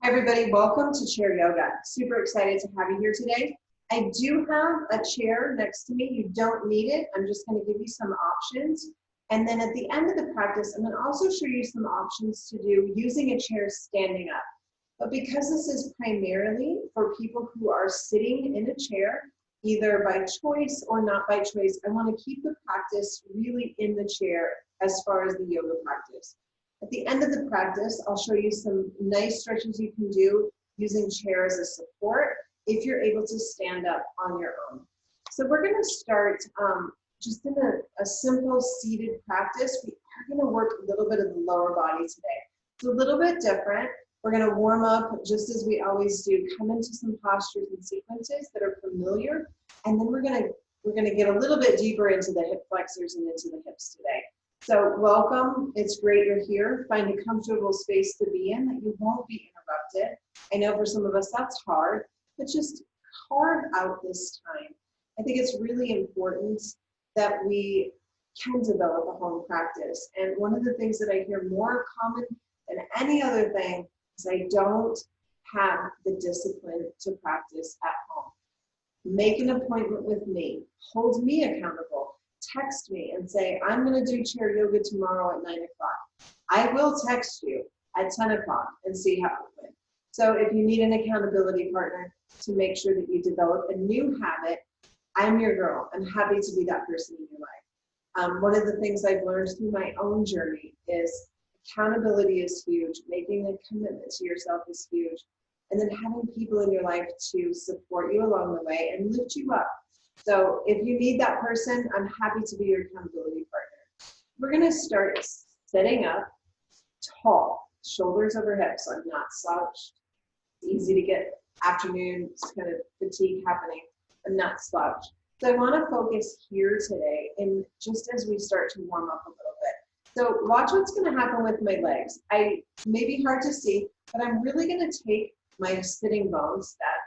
Hi everybody, welcome to Chair Yoga. Super excited to have you here today. I do have a chair next to me. You don't need it. I'm just going to give you some options. And then at the end of the practice, I'm going to also show you some options to do using a chair standing up. But because this is primarily for people who are sitting in a chair, either by choice or not by choice, I want to keep the practice really in the chair as far as the yoga practice. At the end of the practice, I'll show you some nice stretches you can do using chair as a support if you're able to stand up on your own. So we're going to start just in a simple seated practice. We are going to work a little bit of the lower body today. It's a little bit different. We're going to warm up just as we always do, come into some postures and sequences that are familiar, and then we're going to get a little bit deeper into the hip flexors and into the hips today. So welcome, it's great you're here. Find a comfortable space to be in that you won't be interrupted. I know for some of us that's hard, but just carve out this time. I think it's really important that we can develop a home practice. And one of the things that I hear more common than any other thing is I don't have the discipline to practice at home. Make an appointment with me, hold me accountable. Text me and say, I'm going to do chair yoga tomorrow at 9 o'clock. I will text you at 10 o'clock and see how it went. So if you need an accountability partner to make sure that you develop a new habit, I'm your girl. I'm happy to be that person in your life. One of the things I've learned through my own journey is accountability is huge. Making a commitment to yourself is huge. And then having people in your life to support you along the way and lift you up. So if you need that person, I'm happy to be your accountability partner. We're going to start sitting up tall, shoulders over hips. I'm not slouched. It's easy to get afternoon kind of fatigue happening. I'm not slouched. So I want to focus here today, and just as we start to warm up a little bit. So watch what's going to happen with my legs. I may be hard to see, but I'm really going to take my sitting bones, that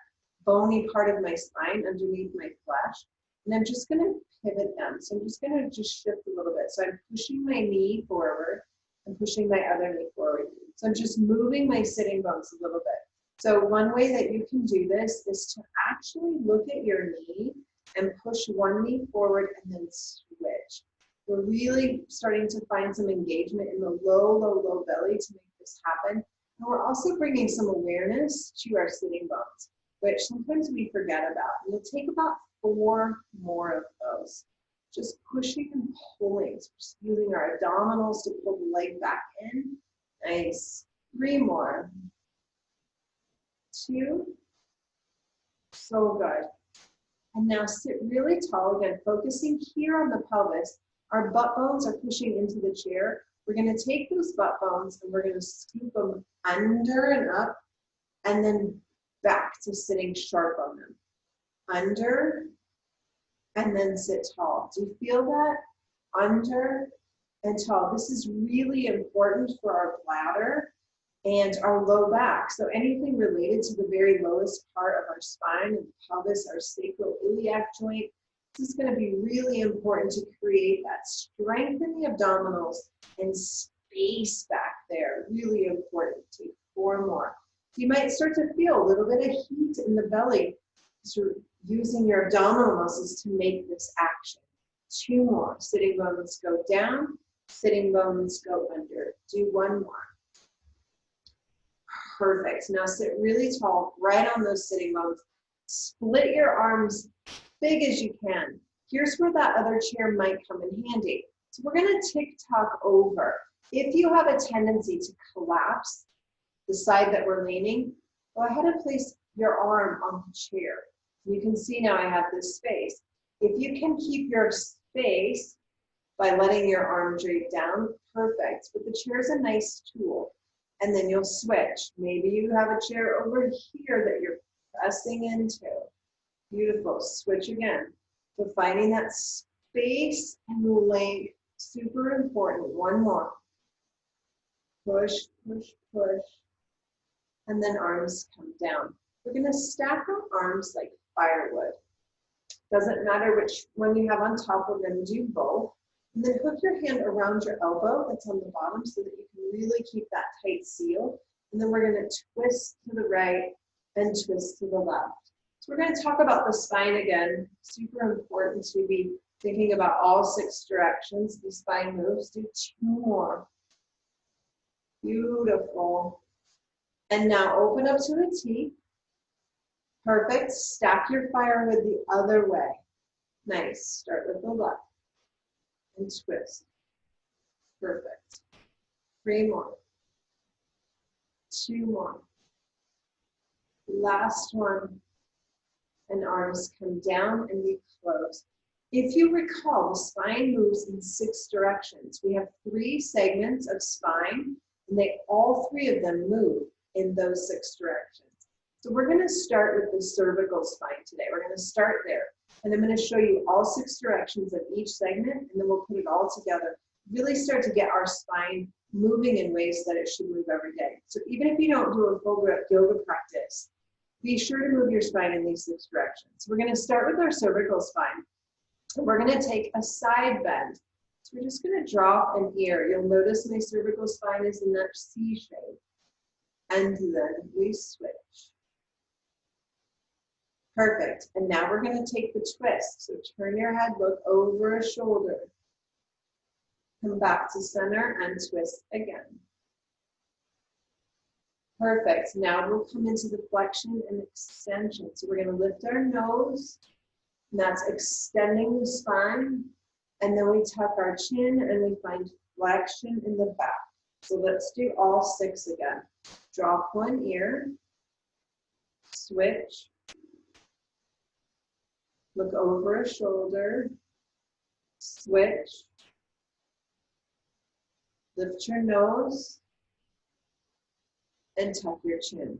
bony part of my spine underneath my flesh, and I'm just going to pivot them. So I'm just going to just shift a little bit. So I'm pushing my knee forward and pushing my other knee forward. So I'm just moving my sitting bones a little bit. So one way that you can do this is to actually look at your knee and push one knee forward and then switch. We're really starting to find some engagement in the low belly to make this happen. And we're also bringing some awareness to our sitting bones, which sometimes we forget about. And we'll take about 4 more of those. Just pushing and pulling, so just using our abdominals to pull the leg back in. Nice. 3 more. 2. So good. And now sit really tall again, focusing here on the pelvis. Our butt bones are pushing into the chair. We're going to take those butt bones and we're going to scoop them under and up, and then back to sitting sharp on them. Under, and then sit tall. Do you feel that? Under and tall. This is really important for our bladder and our low back. So anything related to the very lowest part of our spine and pelvis, our sacroiliac joint, this is going to be really important to create that strength in the abdominals and space back there. Really important. Take 4 more. You might start to feel a little bit of heat in the belly. So using your abdominal muscles to make this action. 2 more. Sitting bones go down. Sitting bones go under. Do 1 more. Perfect. Now sit really tall, right on those sitting bones. Split your arms big as you can. Here's where that other chair might come in handy. So we're going to tick-tock over. If you have a tendency to collapse the side that we're leaning, go ahead and place your arm on the chair. You can see now I have this space. If you can keep your space by letting your arm drape down, perfect. But the chair is a nice tool. And then you'll switch. Maybe you have a chair over here that you're pressing into. Beautiful. Switch again. So finding that space and length, super important. 1 more. Push, push, push. And then arms come down. We're going to stack our arms like firewood. Doesn't matter which one you have on top, we're going to do both. And then hook your hand around your elbow that's on the bottom so that you can really keep that tight seal. And then we're going to twist to the right, and twist to the left. So we're going to talk about the spine again. Super important to be thinking about all 6 directions the spine moves. Do 2 more. Beautiful. And now open up to a T. Perfect. Stack your fire with the other way. Nice. Start with the left. And twist. Perfect. 3 more. 2 more. Last one. And arms come down and we close. If you recall, the spine moves in 6 directions. We have 3 segments of spine, and all 3 of them move in those 6 directions. So we're going to start with the cervical spine today. We're going to start there. And I'm going to show you all 6 directions of each segment, and then we'll put it all together. Really start to get our spine moving in ways that it should move every day. So even if you don't do a full yoga practice, be sure to move your spine in these 6 directions. So we're going to start with our cervical spine. We're going to take a side bend. So we're just going to drop an ear. You'll notice my cervical spine is in that C shape. And then we switch. Perfect. And now we're going to take the twist. So turn your head, look over a shoulder. Come back to center and twist again. Perfect. Now we'll come into the flexion and extension. So we're going to lift our nose. And that's extending the spine. And then we tuck our chin and we find flexion in the back. So let's do all 6 again. Drop one ear. Switch. Look over a shoulder. Switch. Lift your nose. And tuck your chin.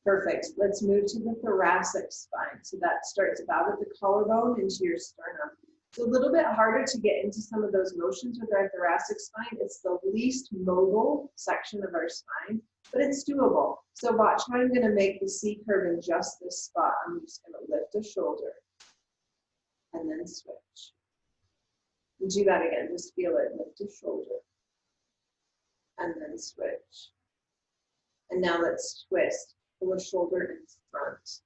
Perfect. Let's move to the thoracic spine. So that starts about at the collarbone into your sternum. It's a little bit harder to get into some of those motions with our thoracic spine. It's the least mobile section of our spine, but it's doable. So watch how I'm going to make the C curve in just this spot. I'm just going to lift a shoulder and then switch. And do that again. Just feel it. Lift a shoulder and then switch. And now let's twist. Pull a shoulder in front.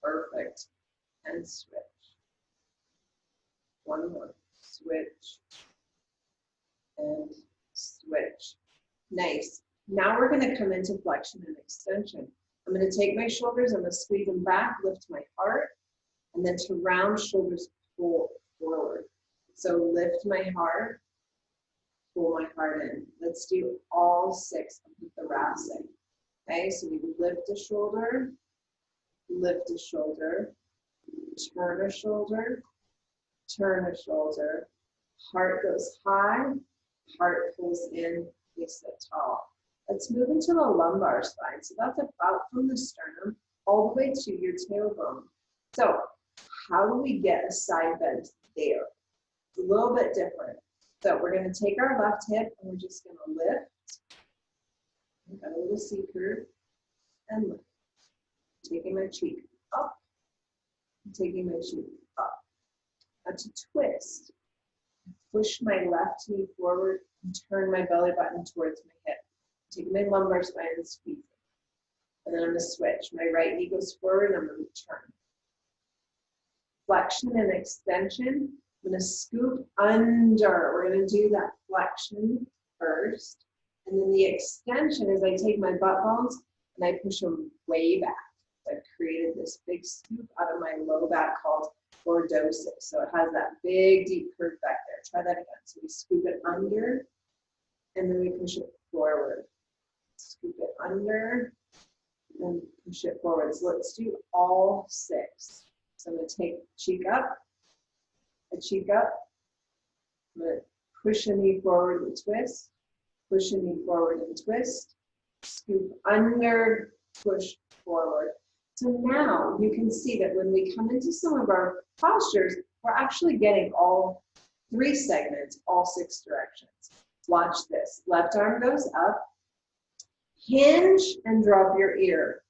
Perfect. And switch. One more. Switch. And switch. Nice. Now we're going to come into flexion and extension. I'm going to take my shoulders, I'm going to squeeze them back, lift my heart, and then to round shoulders, pull forward. So lift my heart, pull my heart in. Let's do all 6 of the thoracic. Okay, so we lift a shoulder, turn a shoulder, turn a shoulder. Heart goes high, heart pulls in, we sit tall. Let's move into the lumbar spine. So that's about from the sternum all the way to your tailbone. So how do we get a side bend there? It's a little bit different. So we're going to take our left hip and we're just going to lift. We've got a little C curve and lift. Taking my cheek up, taking my cheek up. Now to twist, push my left knee forward and turn my belly button towards my hip. Taking my lumbar spine and squeezing. And then I'm going to switch. My right knee goes forward and I'm going to turn. Flexion and extension. I'm going to scoop under. We're going to do that flexion first. And then the extension is I take my butt bones and I push them way back. So I've created this big scoop out of my low back called lordosis. So it has that big, deep curve back there. Try that again. So we scoop it under and then we push it forward. Scoop it under and push it forward. So let's do all 6. So I'm going to take cheek up, a cheek up. I'm going to push a knee forward and twist. Push a knee forward and twist, scoop under, push forward. So now you can see that when we come into some of our postures, we're actually getting all 3 segments, all 6 directions. Watch this. Left arm goes up, hinge and drop your ear.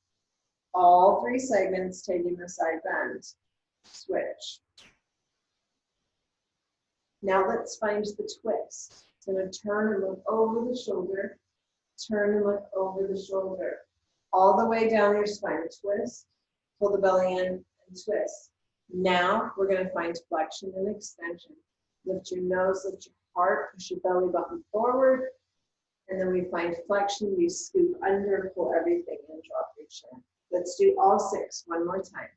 All 3 segments taking the side bend. Switch. Now let's find the twist. So I'm going to turn and look over the shoulder, turn and look over the shoulder. All the way down your spine, twist, pull the belly in and twist. Now we're going to find flexion and extension. Lift your nose, lift your heart, push your belly button forward. And then we find flexion, you scoop under, pull everything in, drop your chin. Let's do all 6, one more time.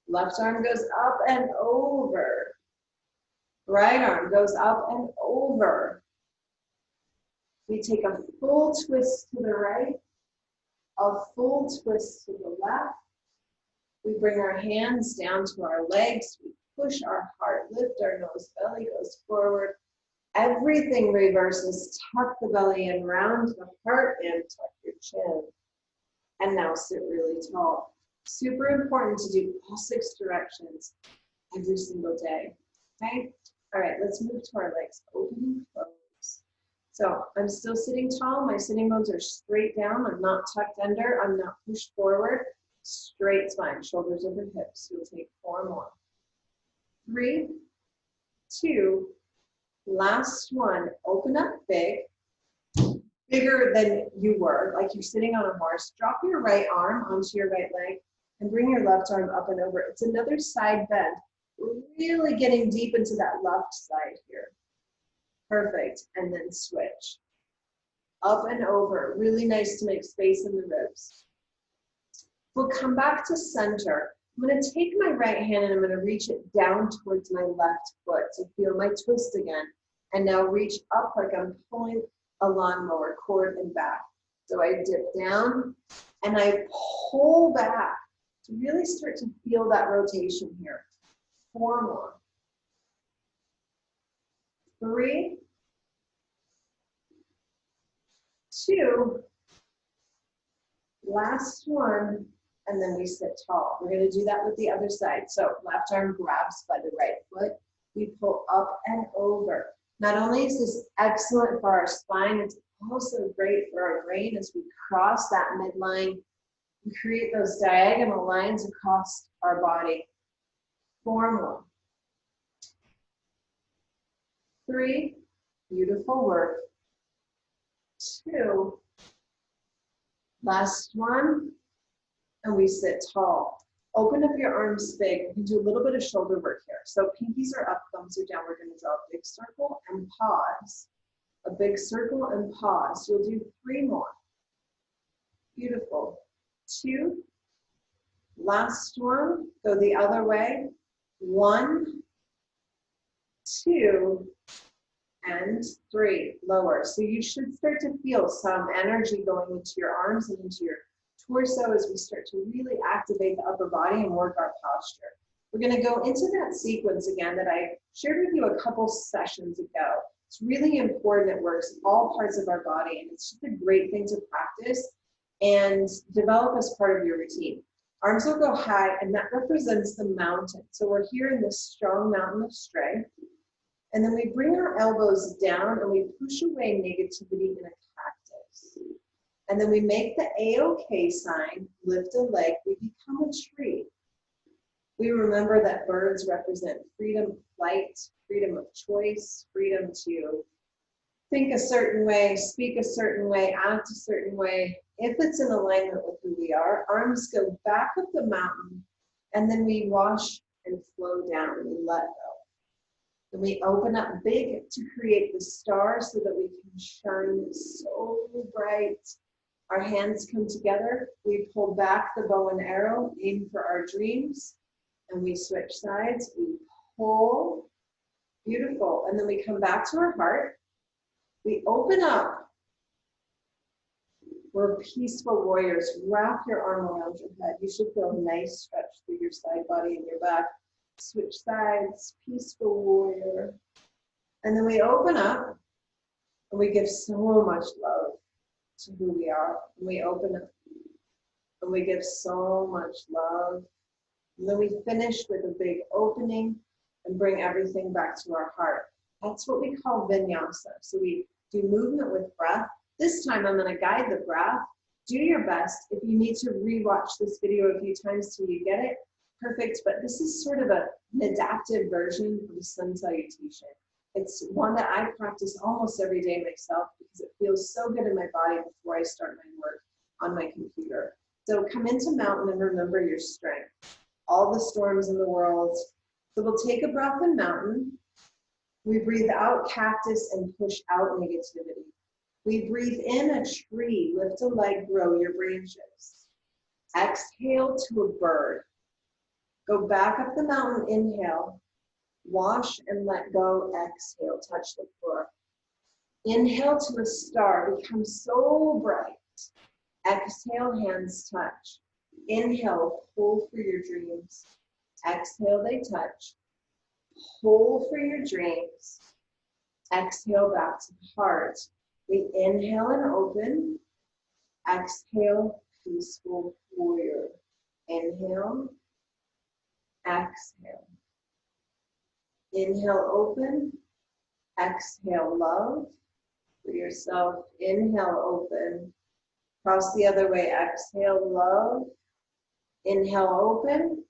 Left arm goes up and over. Right arm goes up and over. We take a full twist to the right, a full twist to the left. We bring our hands down to our legs. We push our heart, lift our nose, belly goes forward. Everything reverses. Tuck the belly in, round the heart in, tuck your chin. And now sit really tall. Super important to do all 6 directions every single day. Okay? All right, let's move to our legs. Open and close. So I'm still sitting tall. My sitting bones are straight down. I'm not tucked under. I'm not pushed forward. Straight spine, shoulders over hips. We'll take 4 more. 3, 2, last one. Open up big, bigger than you were, like you're sitting on a horse. Drop your right arm onto your right leg and bring your left arm up and over. It's another side bend. We're really getting deep into that left side here. Perfect. And then switch. Up and over. Really nice to make space in the ribs. We'll come back to center. I'm going to take my right hand and I'm going to reach it down towards my left foot. So feel my twist again. And now reach up like I'm pulling a lawnmower, cord and back. So I dip down and I pull back to really start to feel that rotation here. 4 more. 3, 2, last one. And then we sit tall. We're going to do that with the other side. So left arm grabs by the right foot. We pull up and over. Not only is this excellent for our spine, it's also great for our brain as we cross that midline and create those diagonal lines across our body. 4 more. 3, beautiful work. 2, last one. And we sit tall. Open up your arms big. We can do a little bit of shoulder work here. So pinkies are up, thumbs are down. We're going to draw a big circle and pause. A big circle and pause. You'll do 3 more. Beautiful. 2. Last one. Go the other way. 1, 2, and 3. Lower. So you should start to feel some energy going into your arms and into your torso as we start to really activate the upper body and work our posture. We're going to go into that sequence again that I shared with you a couple sessions ago. It's really important. It works in all parts of our body, and it's just a great thing to practice and develop as part of your routine. Arms will go high, and that represents the mountain. So we're here in this strong mountain of strength, and then we bring our elbows down and we push away negativity in a cactus. And then we make the A-OK sign, lift a leg, we become a tree. We remember that birds represent freedom of flight, freedom of choice, freedom to think a certain way, speak a certain way, act a certain way. If it's in alignment with who we are, arms go back up the mountain, and then we wash and flow down, and we let go. And we open up big to create the star so that we can shine so bright. Our hands come together, we pull back the bow and arrow, aim for our dreams, and we switch sides, we pull, beautiful, and then we come back to our heart, we open up, we're peaceful warriors, wrap your arm around your head, you should feel a nice stretch through your side body and your back, switch sides, peaceful warrior, and then we open up, and we give so much love to who we are. And we open up and we give so much love. And then we finish with a big opening and bring everything back to our heart. That's what we call vinyasa. So we do movement with breath. This time I'm going to guide the breath. Do your best. If you need to rewatch this video a few times till you get it, perfect. But this is sort of an adaptive version of the sun salutation. It's one that I practice almost every day myself because because it feels so good in my body before I start my work on my computer. So come into mountain and remember your strength. All the storms in the world. So we'll take a breath in mountain. We breathe out cactus and push out negativity. We breathe in a tree, lift a leg, grow your branches. Exhale to a bird. Go back up the mountain, inhale. Wash and let go, exhale, touch the floor. Inhale to a star, become so bright. Exhale, hands touch. Inhale, pull for your dreams. Exhale, they touch. Pull for your dreams. Exhale, back to the heart. We inhale and open. Exhale, peaceful warrior. Inhale. Exhale. Inhale, open. Exhale, love for yourself. Inhale, open. Cross the other way. Exhale, love. Inhale, open.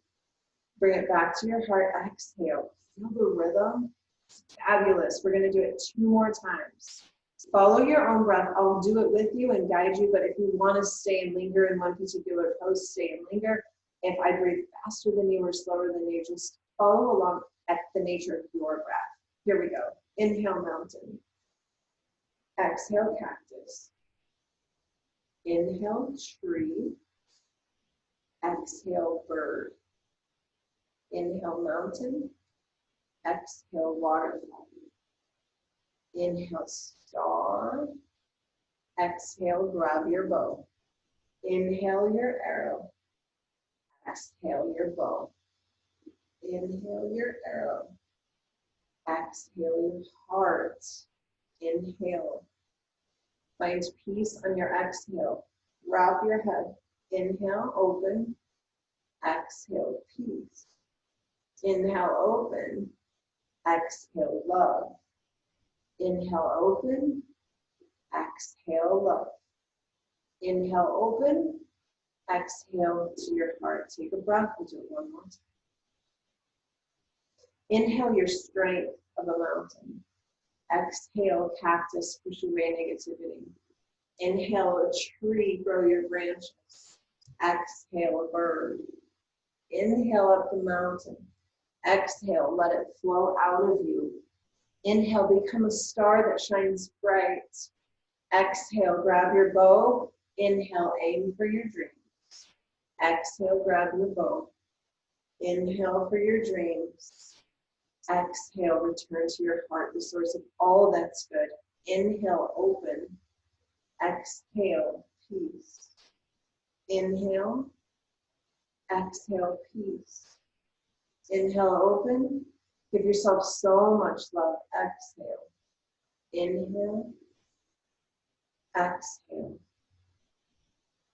Bring it back to your heart. Exhale. Feel the rhythm. It's fabulous. We're going to do it 2 more times. Follow your own breath. I'll do it with you and guide you, but if you want to stay and linger in one particular pose, stay and linger. If I breathe faster than you or slower than you, just follow along at the nature of your breath. Here we go. Inhale, mountain. Exhale, cactus. Inhale, tree. Exhale, bird. Inhale, mountain. Exhale, waterfall. Inhale, star. Exhale, grab your bow. Inhale, your arrow. Exhale, your bow. Inhale, your arrow. Exhale, your heart. Inhale. Find peace on your exhale. Wrap your head. Inhale, open. Exhale, peace. Inhale, open. Exhale, love. Inhale, open. Exhale, love. Inhale, open. Exhale to your heart. Take a breath. We'll do it one more time. Inhale your strength of a mountain. Exhale, cactus, push away negativity. Inhale, a tree, grow your branches. Exhale, a bird. Inhale up the mountain. Exhale, let it flow out of you. Inhale, become a star that shines bright. Exhale, grab your bow. Inhale, aim for your dreams. Exhale, grab your bow. Inhale for your dreams. Exhale, return to your heart, the source of all that's good. Inhale, open. Exhale, peace. Inhale. Exhale, peace. Inhale, open. Give yourself so much love. Exhale. Inhale. Exhale.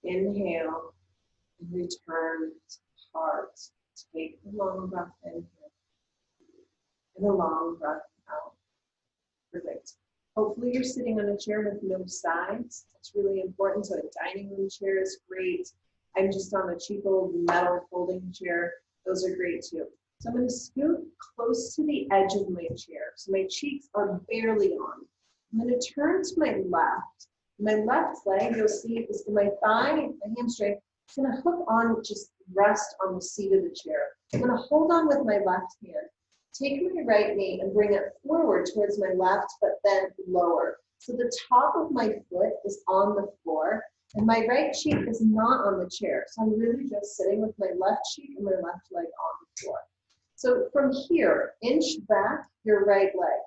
Inhale. And return to the heart. Take a long breath in here. And a long breath out. Perfect. Hopefully you're sitting on a chair with no sides. That's really important. So a dining room chair is great. I'm just on a cheap old metal folding chair. Those are great too. So I'm going to scoot close to the edge of my chair. So my cheeks are barely on. I'm going to turn to my left. My left leg, you'll see, is my thigh, my hamstring. It's going to hook on, just rest on the seat of the chair. I'm going to hold on with my left hand. Take my right knee and bring it forward towards my left, but then lower. So the top of my foot is on the floor, and my right cheek is not on the chair. So I'm really just sitting with my left cheek and my left leg on the floor. So from here, inch back your right leg.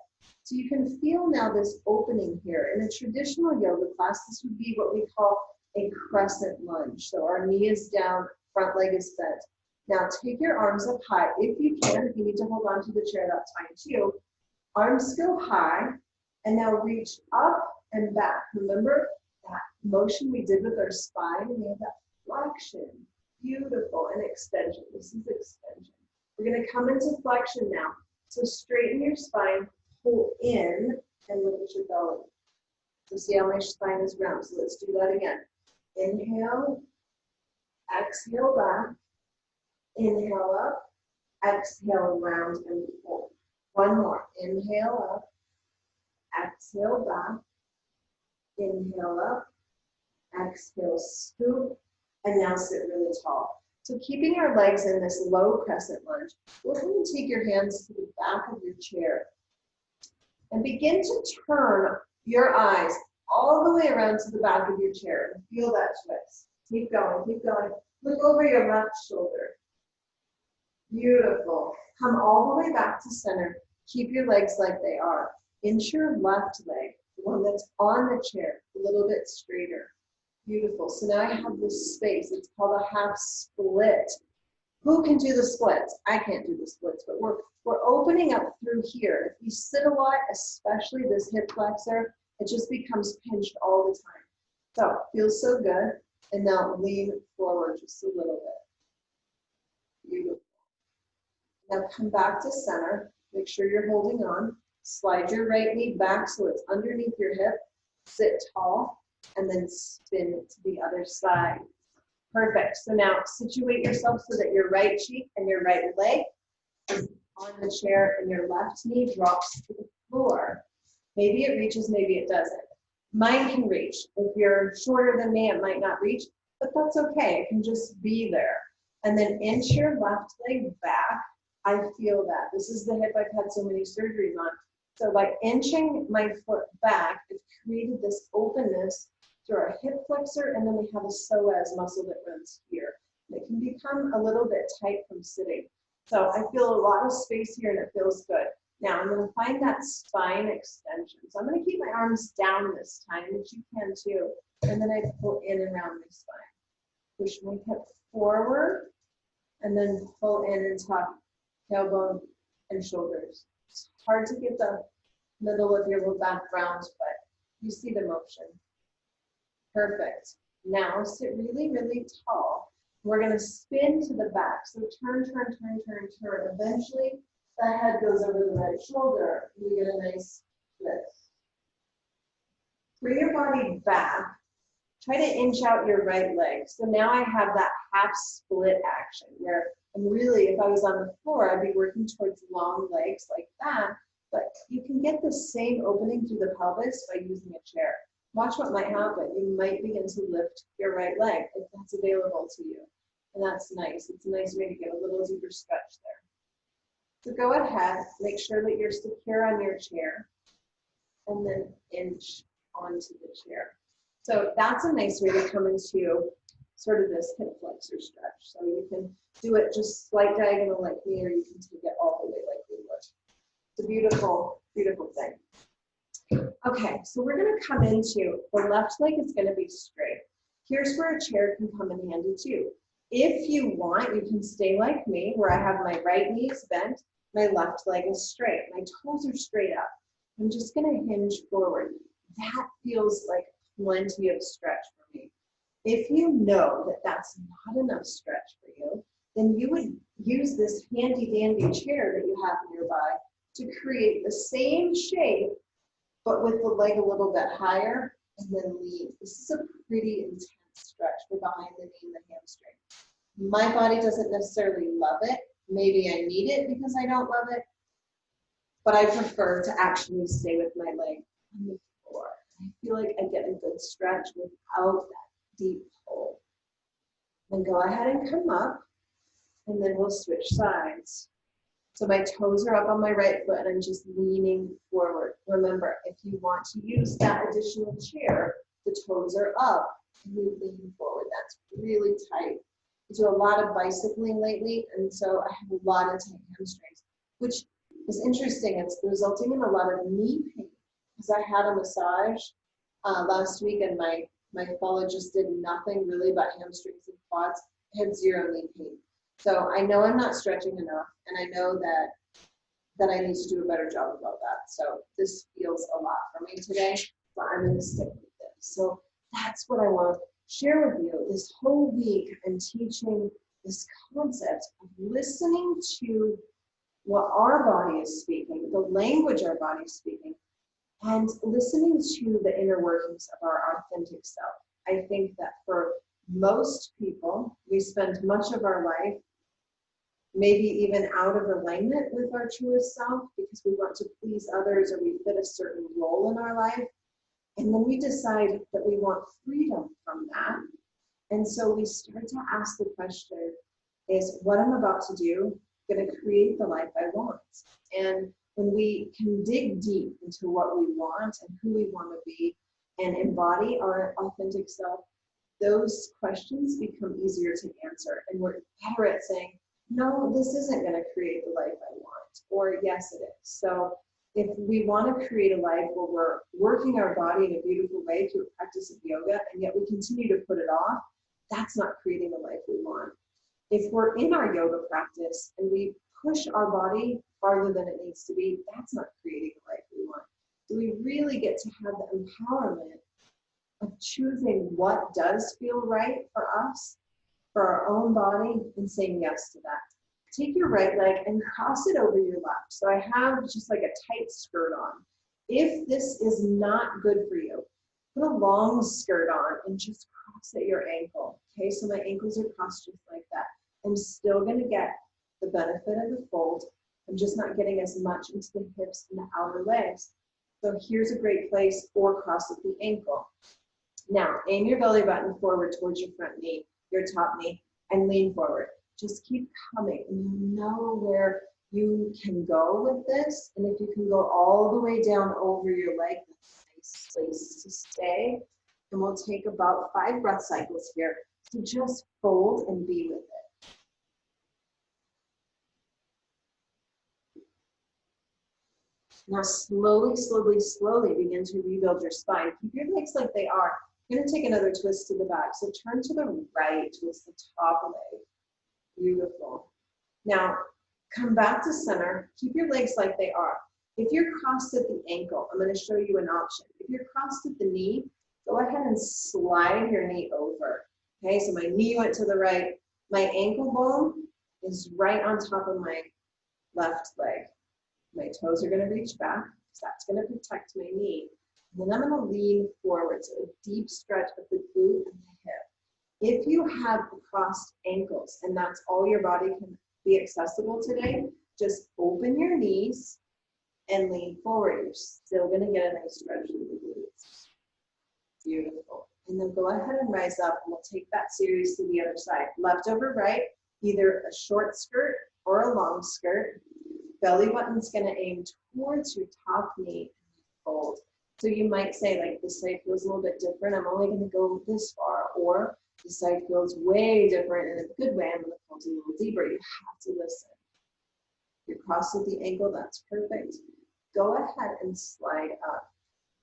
So you can feel now this opening here. In a traditional yoga class, this would be what we call a crescent lunge. So our knee is down, front leg is bent. Now take your arms up high if you can. If you need to hold on to the chair, that's fine too. Arms go high, and now reach up and back. Remember that motion we did with our spine? We have that flexion. Beautiful. And extension. This is extension. We're going to come into flexion now. So straighten your spine, pull in, and look at your belly. So see how my spine is round. So let's do that again. Inhale, exhale back. Inhale up, exhale round and pull. One more. Inhale up, exhale back, Inhale up, exhale, scoop, and now sit really tall. So keeping your legs in this low crescent lunge, go ahead and take your hands to the back of your chair and begin to turn your eyes all the way around to the back of your chair and feel that twist. Keep going, keep going. Look over your left shoulder. Beautiful. Come all the way back to center. Keep your legs like they are. Inch your left leg, the one that's on the chair, a little bit straighter. Beautiful. So now I have this space. It's called a half split. Who can do the splits? I can't do the splits, but we're opening up through here. If you sit a lot, especially this hip flexor, it just becomes pinched all the time. So feels so good. And now lean forward just a little bit. Beautiful. Now come back to center. Make sure you're holding on. Slide your right knee back so it's underneath your hip. Sit tall and then spin to the other side. Perfect. So now situate yourself so that your right cheek and your right leg is on the chair and your left knee drops to the floor. Maybe it reaches, maybe it doesn't. Mine can reach. If you're shorter than me, it might not reach, but that's okay. It can just be there. And then inch your left leg back. I feel that. This is the hip I've had so many surgeries on. So by inching my foot back, it's created this openness through our hip flexor, and then we have a psoas muscle that runs here. It can become a little bit tight from sitting. So I feel a lot of space here and it feels good. Now I'm going to find that spine extension. So I'm going to keep my arms down this time, which you can too. And then I pull in and around my spine. Push my hip forward and then pull in and tuck tailbone and shoulders. It's hard to get the middle of your low back round, but you see the motion. Perfect. Now sit really, really tall. We're going to spin to the back. So turn, turn, turn, turn, turn. Eventually, the head goes over the right shoulder. We get a nice twist. Bring your body back. Try to inch out your right leg. So now I have that half split action where I'm really, if I was on the floor, I'd be working towards long legs like that. But you can get the same opening through the pelvis by using a chair. Watch what might happen. You might begin to lift your right leg if that's available to you. And that's nice. It's a nice way to get a little deeper stretch there. So go ahead, make sure that you're secure on your chair, and then inch onto the chair. So that's a nice way to come into sort of this hip flexor stretch. So you can do it just slight diagonal like me, or you can take it all the way like we would. It's a beautiful, beautiful thing. Okay, so we're going to come into the left leg is going to be straight. Here's where a chair can come in handy too. If you want, you can stay like me, where I have my right knee is bent, my left leg is straight, my toes are straight up. I'm just going to hinge forward. That feels like plenty of stretch for me. If you know that that's not enough stretch for you, then you would use this handy dandy chair that you have nearby to create the same shape, but with the leg a little bit higher, and then lean. This is a pretty intense stretch for behind the knee and the hamstring. My body doesn't necessarily love it. Maybe I need it because I don't love it, but I prefer to actually stay with my leg on the floor. I feel like I get a good stretch without that deep pull. Then go ahead and come up, and then we'll switch sides. So my toes are up on my right foot and I'm just leaning forward. Remember, if you want to use that additional chair, the toes are up and you lean forward. That's really tight. I do a lot of bicycling lately, and so I have a lot of tight hamstrings, which is interesting. It's resulting in a lot of knee pain because I had a massage last week and my fellow just did nothing really but hamstrings and quads. I had zero knee pain. So I know I'm not stretching enough, and I know that I need to do a better job about that. So this feels a lot for me today, but I'm going to stick with this. So that's what I want to share with you. This whole week, I'm teaching this concept of listening to what our body is speaking, the language our body is speaking, and listening to the inner workings of our authentic self. I think that for most people, we spend much of our life maybe even out of alignment with our truest self because we want to please others or we fit a certain role in our life. And then we decide that we want freedom from that. And so we start to ask the question, is what I'm about to do going to create the life I want? And when we can dig deep into what we want and who we want to be and embody our authentic self, those questions become easier to answer. And we're better at saying, no, this isn't going to create the life I want, or yes, it is. So if we want to create a life where we're working our body in a beautiful way through a practice of yoga, and yet we continue to put it off, that's not creating the life we want. If we're in our yoga practice and we push our body farther than it needs to be, that's not creating the life we want. Do we really get to have the empowerment of choosing what does feel right for us, for our own body, and saying yes to that? Take your right leg and cross it over your left. So I have just like a tight skirt on. If this is not good for you, put a long skirt on and just cross at your ankle. Okay, so my ankles are crossed just like that. I'm still going to get the benefit of the fold. I'm just not getting as much into the hips and the outer legs. So here's a great place for cross at the ankle. Now, aim your belly button forward towards your front knee, your top knee, and lean forward. Just keep coming, and you know where you can go with this. And if you can go all the way down over your leg, that's a nice place to stay. And we'll take about 5 breath cycles here to just fold and be with it. Now slowly, slowly, slowly begin to rebuild your spine. Keep your legs like they are. You're going to take another twist to the back. So turn to the right, twist the top leg. Beautiful. Now, come back to center. Keep your legs like they are. If you're crossed at the ankle, I'm going to show you an option. If you're crossed at the knee, go ahead and slide your knee over. Okay, so my knee went to the right. My ankle bone is right on top of my left leg. My toes are going to reach back, because that's going to protect my knee. And then I'm going to lean forward, so a deep stretch of the glute and the hip. If you have crossed ankles and that's all your body can be accessible today, just open your knees and lean forward. You're still going to get a nice stretch in the glutes. Beautiful. And then go ahead and rise up, and we'll take that series to the other side. Left over right, either a short skirt or a long skirt. Belly button's going to aim towards your top knee and fold. So you might say, like, this side feels a little bit different. I'm only going to go this far. Or this side feels way different in a good way. I'm going to fold a little deeper. You have to listen. You're crossed at the ankle. That's perfect. Go ahead and slide up.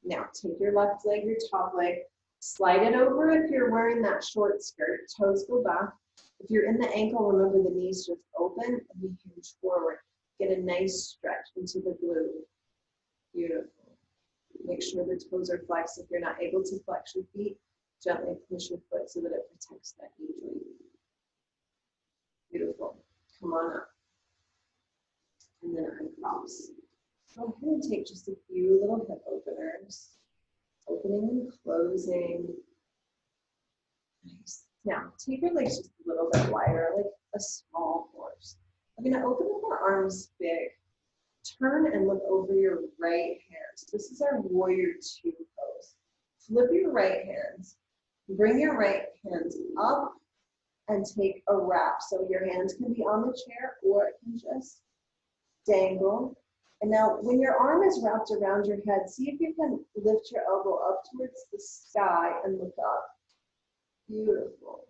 Now, take your left leg, your top leg. Slide it over if you're wearing that short skirt. Toes go back. If you're in the ankle, remember the knees just open and we hinge forward. Get a nice stretch into the glute. Beautiful. Make sure the toes are flexed. If you're not able to flex your feet, gently push your foot so that it protects that knee joint. Beautiful. Come on up. And then uncross. Go ahead and take just a few little hip openers. Opening and closing. Nice. Now, take your legs just a little bit wider, like a small horse. I'm going to open up our arms big. Turn and look over your right hand. This is our warrior 2 pose. Flip your right hands. Bring your right hands up and take a wrap. So your hands can be on the chair or it can just dangle. And now when your arm is wrapped around your head, see if you can lift your elbow up towards the sky and look up. Beautiful.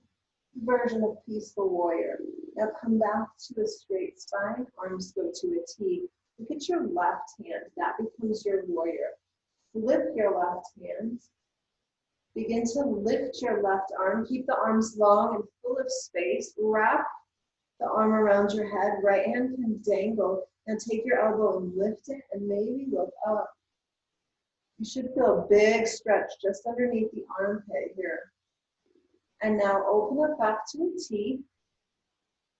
Version of peaceful warrior. Now come back to a straight spine. Arms go to a T. Look at your left hand. That becomes your warrior. Flip your left hand. Begin to lift your left arm. Keep the arms long and full of space. Wrap the arm around your head. Right hand can dangle. Now take your elbow and lift it and maybe look up. You should feel a big stretch just underneath the armpit here. And now open up back to a T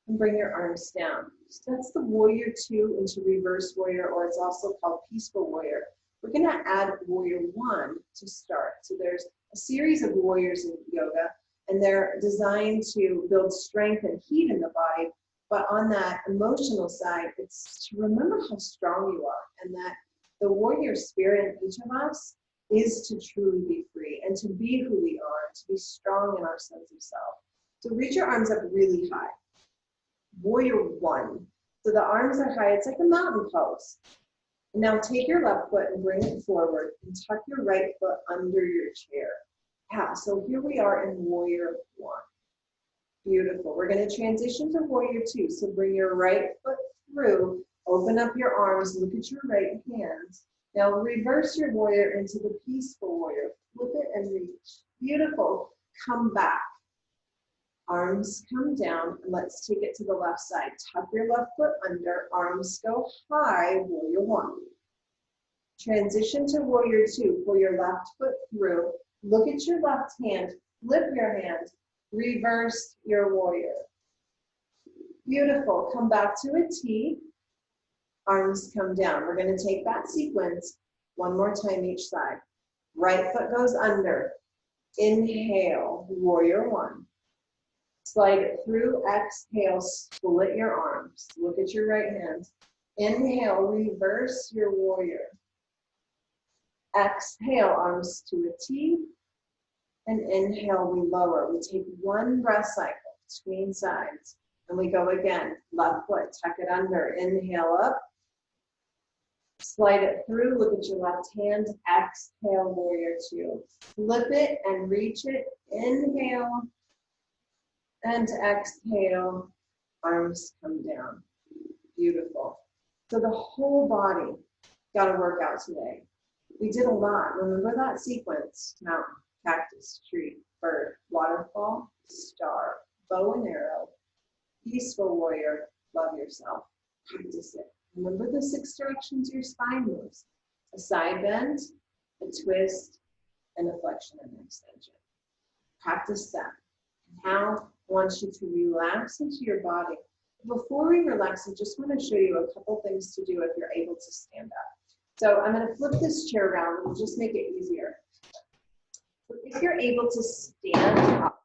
and bring your arms down. So that's the warrior 2 into reverse warrior, or it's also called peaceful warrior. We're going to add warrior 1 to start. So there's a series of warriors in yoga, and they're designed to build strength and heat in the body. But on that emotional side, it's to remember how strong you are, and that the warrior spirit in each of us is to truly be free and to be who we are, to be strong in our sense of self. So reach your arms up really high. Warrior one. So the arms are high, it's like a mountain pose. Now take your left foot and bring it forward and tuck your right foot under your chair. Yeah, so here we are in warrior one. Beautiful. We're going to transition to warrior two. So bring your right foot through, open up your arms, look at your right hand. Now reverse your warrior into the peaceful warrior. Flip it and reach. Beautiful. Come back. Arms come down, and let's take it to the left side. Tuck your left foot under, arms go high, warrior one. Transition to warrior two. Pull your left foot through, look at your left hand, flip your hand, reverse your warrior. Beautiful. Come back to a T. Arms come down. We're going to take that sequence one more time each side. Right foot goes under. Inhale, warrior one. Slide it through, exhale, split your arms. Look at your right hand. Inhale, reverse your warrior. Exhale, arms to a T. And inhale, we lower. We take one breath cycle between sides. And we go again. Left foot, tuck it under. Inhale up. Slide it through. Look at your left hand. Exhale, warrior two. Flip it and reach it. Inhale. And exhale, arms come down. Beautiful. So the whole body got to work out today. We did a lot. Remember that sequence? Mountain, cactus, tree, bird, waterfall, star, bow and arrow, peaceful warrior, love yourself. Practice it. Remember the 6 directions your spine moves. A side bend, a twist, and a flexion and extension. Practice that. Now, I want you to relax into your body. Before we relax, I just want to show you a couple things to do if you're able to stand up. So I'm going to flip this chair around and just make it easier. So if you're able to stand up,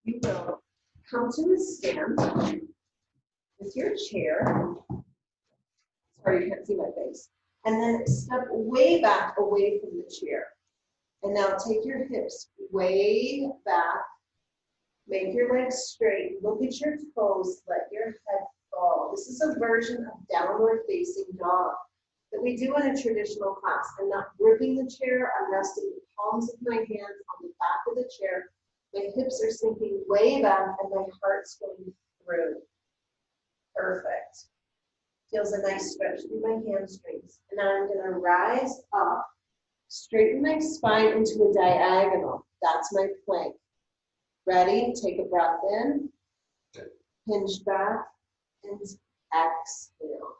you will come to a stand with your chair. Sorry, you can't see my face. And then step way back away from the chair. And now take your hips way back. Make your legs straight. Look at your toes. Let your head fall. This is a version of downward facing dog that we do in a traditional class. I'm not gripping the chair. I'm resting the palms of my hands on the back of the chair. My hips are sinking way back and my heart's going through. Perfect. Feels a nice stretch through my hamstrings. And now I'm going to rise up, straighten my spine into a diagonal. That's my plank. Ready? Take a breath in, hinge back, and exhale.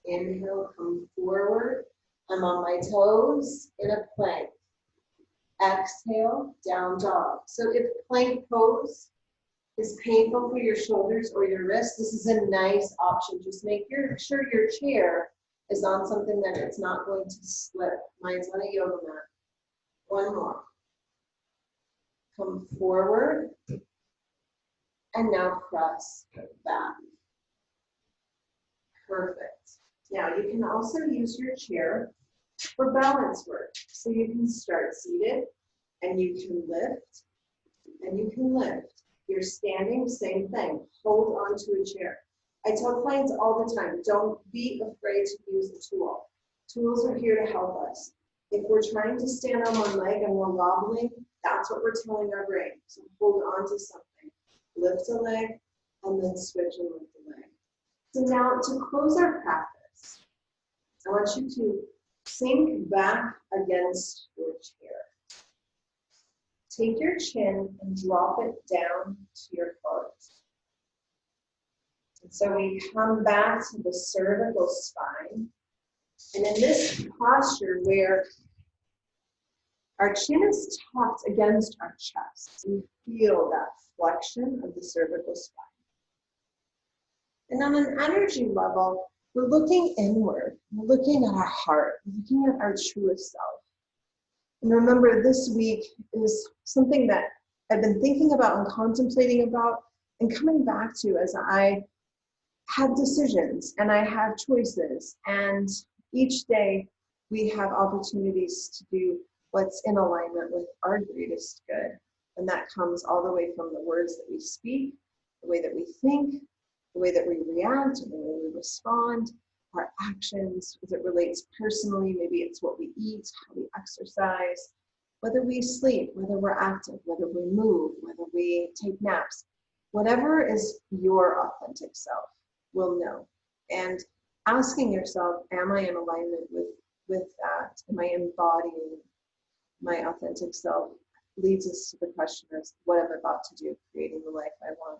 Inhale, come forward. I'm on my toes in a plank. Exhale, down dog. So if plank pose is painful for your shoulders or your wrists, this is a nice option. Just make sure your chair is on something that it's not going to slip. Mine's on a yoga mat. One more. Come forward, and now press back. Perfect. Now you can also use your chair for balance work. So you can start seated, and you can lift, and you can lift. You're standing, same thing. Hold onto a chair. I tell clients all the time, don't be afraid to use a tool. Tools are here to help us. If we're trying to stand on one leg and we're wobbling, that's what we're telling our brain. So hold on to something. Lift a leg, and then switch and lift the leg. So now to close our practice, I want you to sink back against your chair. Take your chin and drop it down to your heart. And so we come back to the cervical spine. And in this posture where our chin is tucked against our chest, we feel that flexion of the cervical spine. And on an energy level, we're looking inward. We're looking at our heart. We're looking at our truest self. And remember, this week is something that I've been thinking about and contemplating about and coming back to as I have decisions and I have choices. And each day we have opportunities to do what's in alignment with our greatest good. And that comes all the way from the words that we speak, the way that we think, the way that we react, and the way we respond, our actions, as it relates personally. Maybe it's what we eat, how we exercise, whether we sleep, whether we're active, whether we move, whether we take naps. Whatever is your authentic self will know. And asking yourself, am I in alignment with that? Am I embodying my authentic self? Leads us to the question of what I'm about to do, creating the life I want.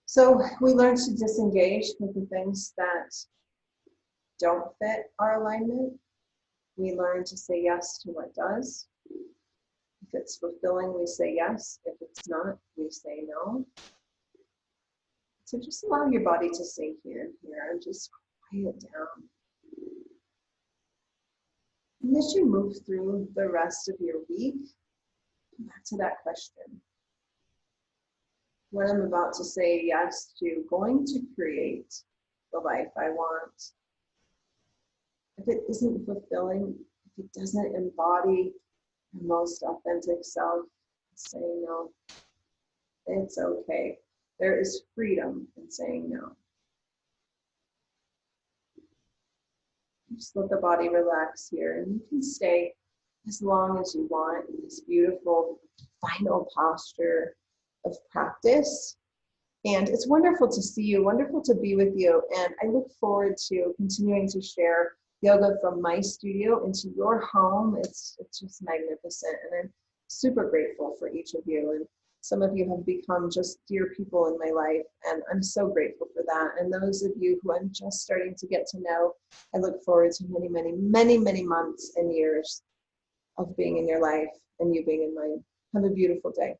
So we learn to disengage with the things that don't fit our alignment. We learn to say yes to what does. If it's fulfilling, we say yes. If it's not, we say no. So just allow your body to sink here and here and just quiet down. And as you move through the rest of your week, come back to that question. What I'm about to say yes to, going to create the life I want. If it isn't fulfilling, if it doesn't embody your most authentic self, say no. It's okay. There is freedom in saying no. Just let the body relax here, and you can stay as long as you want in this beautiful final posture of practice. And it's wonderful to see you, wonderful to be with you. And I look forward to continuing to share yoga from my studio into your home. It's just magnificent. And I'm super grateful for each of you. And some of you have become just dear people in my life. And I'm so grateful for that. And those of you who I'm just starting to get to know, I look forward to many, many, many, many months and years of being in your life and you being in mine. Have a beautiful day.